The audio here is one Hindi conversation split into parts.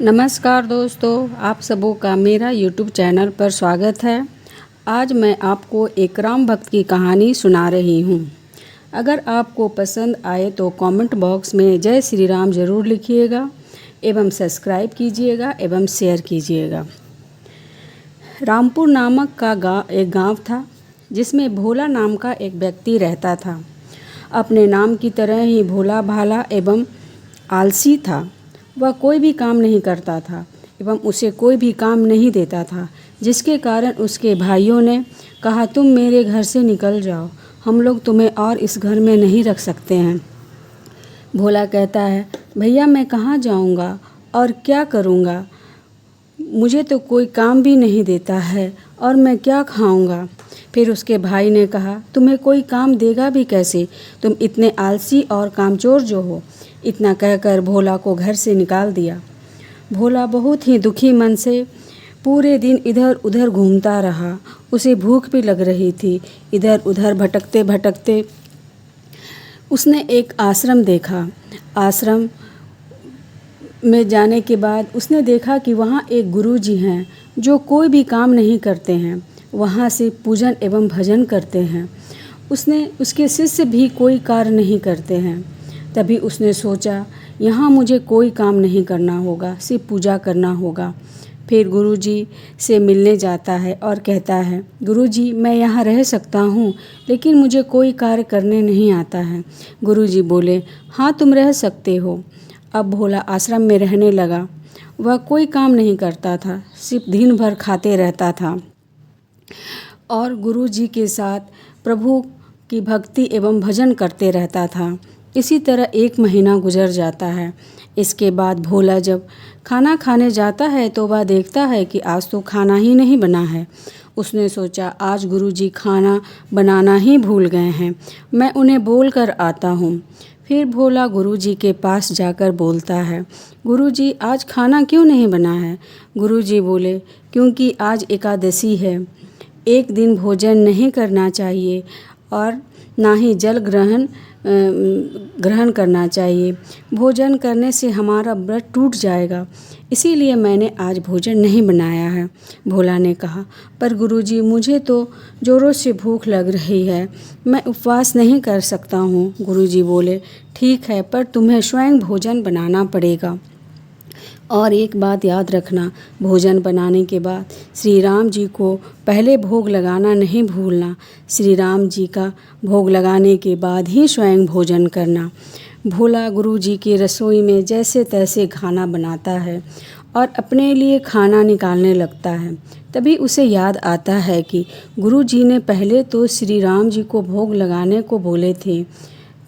नमस्कार दोस्तों, आप सबों का मेरा YouTube चैनल पर स्वागत है। आज मैं आपको एक राम भक्त की कहानी सुना रही हूँ। अगर आपको पसंद आए तो कमेंट बॉक्स में जय श्री राम ज़रूर लिखिएगा एवं सब्सक्राइब कीजिएगा एवं शेयर कीजिएगा। रामपुर नामक का एक गांव था जिसमें भोला नाम का एक व्यक्ति रहता था। अपने नाम की तरह ही भोला भाला एवं आलसी था। वह कोई भी काम नहीं करता था एवं उसे कोई भी काम नहीं देता था, जिसके कारण उसके भाइयों ने कहा, तुम मेरे घर से निकल जाओ, हम लोग तुम्हें और इस घर में नहीं रख सकते हैं। भोला कहता है, भैया मैं कहाँ जाऊँगा और क्या करूँगा, मुझे तो कोई काम भी नहीं देता है और मैं क्या खाऊँगा। फिर उसके भाई ने कहा, तुम्हें कोई काम देगा भी कैसे, तुम इतने आलसी और कामचोर जो हो। इतना कहकर भोला को घर से निकाल दिया। भोला बहुत ही दुखी मन से पूरे दिन इधर उधर घूमता रहा। उसे भूख भी लग रही थी। इधर उधर भटकते भटकते उसने एक आश्रम देखा। आश्रम में जाने के बाद उसने देखा कि वहाँ एक गुरुजी हैं जो कोई भी काम नहीं करते हैं, वहाँ से पूजन एवं भजन करते हैं। उसके शिष्य भी कोई कार्य नहीं करते हैं। तभी उसने सोचा, यहाँ मुझे कोई काम नहीं करना होगा, सिर्फ पूजा करना होगा। फिर गुरुजी से मिलने जाता है और कहता है, गुरुजी मैं यहाँ रह सकता हूँ, लेकिन मुझे कोई कार्य करने नहीं आता है। गुरुजी बोले, हाँ तुम रह सकते हो। अब भोला आश्रम में रहने लगा। वह कोई काम नहीं करता था, सिर्फ दिन भर खाते रहता था और गुरुजी के साथ प्रभु की भक्ति एवं भजन करते रहता था। इसी तरह एक महीना गुजर जाता है। इसके बाद भोला जब खाना खाने जाता है तो वह देखता है कि आज तो खाना ही नहीं बना है। उसने सोचा, आज गुरुजी खाना बनाना ही भूल गए हैं, मैं उन्हें बोल कर आता हूँ। फिर भोला गुरुजी के पास जाकर बोलता है, गुरुजी आज खाना क्यों नहीं बना है। गुरुजी बोले, क्योंकि आज एकादशी है, एक दिन भोजन नहीं करना चाहिए और ना ही जल ग्रहण करना चाहिए। भोजन करने से हमारा व्रत टूट जाएगा, इसीलिए मैंने आज भोजन नहीं बनाया है। भोला ने कहा, पर गुरुजी मुझे तो ज़ोरों से भूख लग रही है, मैं उपवास नहीं कर सकता हूँ। गुरुजी बोले, ठीक है, पर तुम्हें स्वयं भोजन बनाना पड़ेगा। और एक बात याद रखना, भोजन बनाने के बाद श्री राम जी को पहले भोग लगाना नहीं भूलना। श्री राम जी का भोग लगाने के बाद ही स्वयं भोजन करना। भोला गुरु जी की रसोई में जैसे तैसे खाना बनाता है और अपने लिए खाना निकालने लगता है। तभी उसे याद आता है कि गुरु जी ने पहले तो श्री राम जी को भोग लगाने को बोले थे।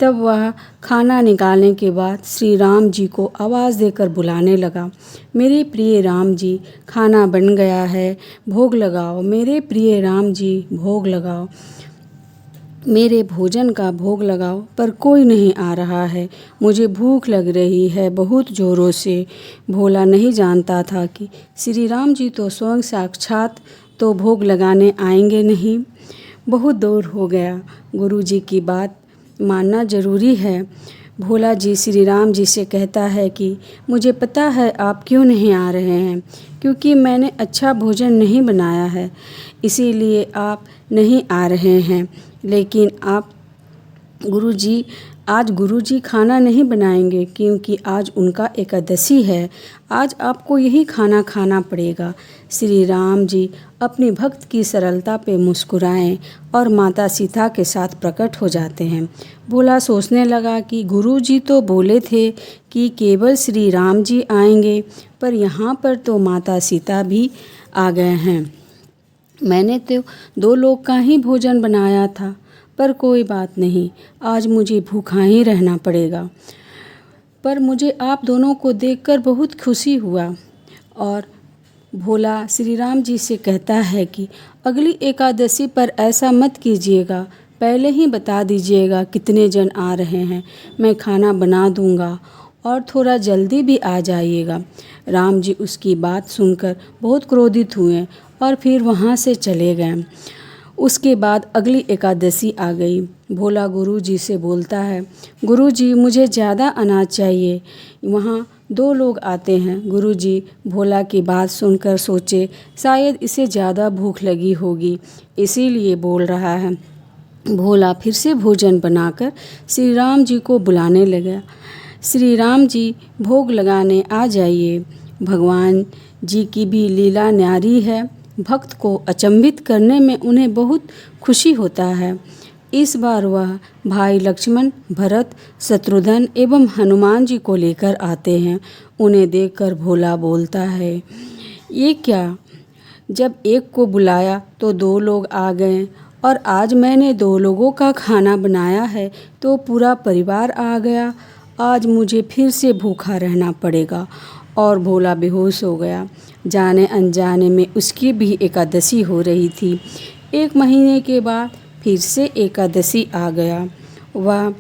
तब वह खाना निकालने के बाद श्री राम जी को आवाज़ देकर बुलाने लगा, मेरे प्रिय राम जी खाना बन गया है, भोग लगाओ। मेरे प्रिय राम जी भोग लगाओ, मेरे भोजन का भोग लगाओ। पर कोई नहीं आ रहा है, मुझे भूख लग रही है बहुत ज़ोरों से। भोला नहीं जानता था कि श्री राम जी तो स्वयं साक्षात तो भोग लगाने आएंगे नहीं। बहुत दूर हो गया, गुरु जी की बात मानना जरूरी है। भोला जी श्री राम जी से कहता है कि मुझे पता है आप क्यों नहीं आ रहे हैं, क्योंकि मैंने अच्छा भोजन नहीं बनाया है, इसीलिए आप नहीं आ रहे हैं। लेकिन आप गुरुजी आज गुरुजी खाना नहीं बनाएंगे, क्योंकि आज उनका एकादशी है। आज आपको यही खाना खाना पड़ेगा। श्री राम जी अपनी भक्त की सरलता पे मुस्कुराएं और माता सीता के साथ प्रकट हो जाते हैं। भोला सोचने लगा कि गुरुजी तो बोले थे कि केवल श्री राम जी आएंगे, पर यहाँ पर तो माता सीता भी आ गए हैं। मैंने तो 2 लोग का ही भोजन बनाया था, पर कोई बात नहीं, आज मुझे भूखा ही रहना पड़ेगा। पर मुझे आप दोनों को देखकर बहुत खुशी हुआ। और भोला श्री राम जी से कहता है कि अगली एकादशी पर ऐसा मत कीजिएगा, पहले ही बता दीजिएगा कितने जन आ रहे हैं, मैं खाना बना दूंगा और थोड़ा जल्दी भी आ जाइएगा। राम जी उसकी बात सुनकर बहुत क्रोधित हुए और फिर वहाँ से चले गए। उसके बाद अगली एकादशी आ गई। भोला गुरु जी से बोलता है, गुरु जी मुझे ज़्यादा अनाज चाहिए। वहाँ 2 लोग आते हैं। गुरुजी भोला की बात सुनकर सोचे शायद इसे ज़्यादा भूख लगी होगी, इसीलिए बोल रहा है। भोला फिर से भोजन बनाकर श्री राम जी को बुलाने लगा। श्री राम जी भोग लगाने आ जाइए। भगवान जी की भी लीला न्यारी है। भक्त को अचंभित करने में उन्हें बहुत खुशी होता है। इस बार वह भाई लक्ष्मण, भरत, शत्रुघ्न एवं हनुमान जी को लेकर आते हैं। उन्हें देखकर भोला बोलता है, ये क्या, जब एक को बुलाया तो 2 लोग आ गए और आज मैंने 2 लोगों का खाना बनाया है तो पूरा परिवार आ गया। आज मुझे फिर से भूखा रहना पड़ेगा। और भोला बेहोश हो गया। जाने अनजाने में उसकी भी एकादशी हो रही थी। 1 महीने के बाद फिर से एकादशी आ गया। वह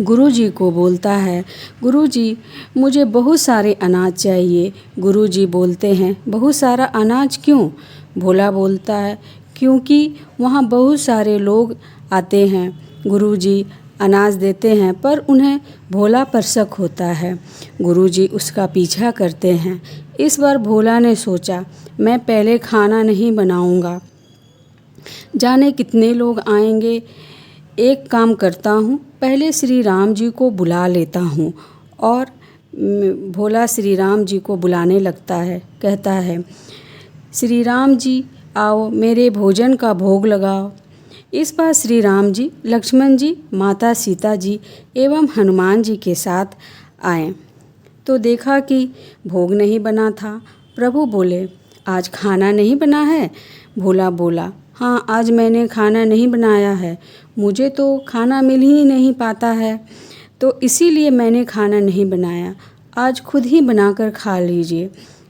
गुरुजी को बोलता है, गुरुजी मुझे बहुत सारे अनाज चाहिए। गुरुजी बोलते हैं, बहुत सारा अनाज क्यों? भोला बोलता है, क्योंकि वहाँ बहुत सारे लोग आते हैं। गुरुजी अनाज देते हैं पर उन्हें भोला पर शक होता है। गुरुजी उसका पीछा करते हैं। इस बार भोला ने सोचा, मैं पहले खाना नहीं बनाऊंगा, जाने कितने लोग आएंगे। एक काम करता हूँ, पहले श्री राम जी को बुला लेता हूँ। और भोला श्री राम जी को बुलाने लगता है, कहता है, श्री राम जी आओ, मेरे भोजन का भोग लगाओ। इस बार श्री राम जी, लक्ष्मण जी, माता सीता जी एवं हनुमान जी के साथ आए तो देखा कि भोग नहीं बना था। प्रभु बोले, आज खाना नहीं बना है? भोला बोला, हाँ, आज मैंने खाना नहीं बनाया है। मुझे तो खाना मिल ही नहीं पाता है, तो इसीलिए मैंने खाना नहीं बनाया। आज खुद ही बनाकर खा लीजिए।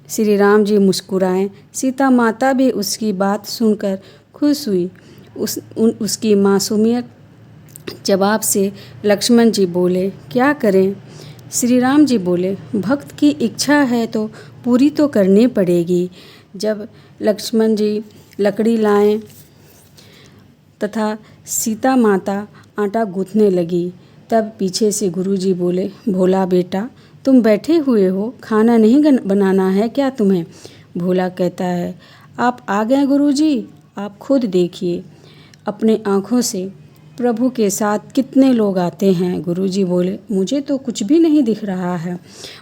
श्री राम जी मुस्कुराए। सीता माता भी उसकी बात सुनकर खुश हुई। उसकी मासूमियत जवाब से लक्ष्मण जी बोले, क्या करें? श्री राम जी बोले, भक्त की इच्छा है तो पूरी तो करनी पड़ेगी। जब लक्ष्मण जी लकड़ी लाएं तथा सीता माता आटा गूँथने लगी, तब पीछे से गुरुजी बोले, भोला बेटा, तुम बैठे हुए हो, खाना नहीं बनाना है क्या तुम्हें? भोला कहता है, आप आ गए गुरुजी, आप खुद देखिए अपने आँखों से प्रभु के साथ कितने लोग आते हैं। गुरुजी बोले, मुझे तो कुछ भी नहीं दिख रहा है।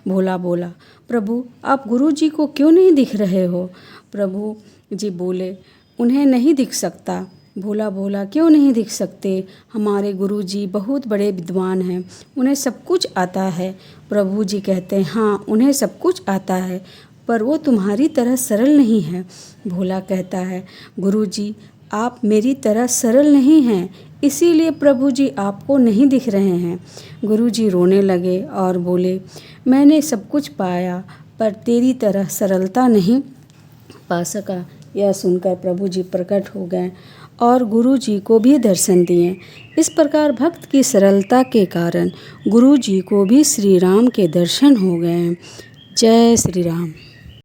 भोला बोला, प्रभु आप गुरुजी को क्यों नहीं दिख रहे हो? प्रभु जी बोले, उन्हें नहीं दिख सकता। भोला बोला, क्यों नहीं दिख सकते? हमारे गुरुजी बहुत बड़े विद्वान हैं, उन्हें सब कुछ आता है। प्रभु जी कहते हैं, हाँ, उन्हें सब कुछ आता है, पर वो तुम्हारी तरह सरल नहीं है। भोला कहता है, गुरुजी आप मेरी तरह सरल नहीं हैं, इसीलिए प्रभु जी आपको नहीं दिख रहे हैं। गुरुजी रोने लगे और बोले, मैंने सब कुछ पाया पर तेरी तरह सरलता नहीं पा सका। यह सुनकर प्रभु जी प्रकट हो गए और गुरु जी को भी दर्शन दिए। इस प्रकार भक्त की सरलता के कारण गुरु जी को भी श्री राम के दर्शन हो गए। जय श्री राम।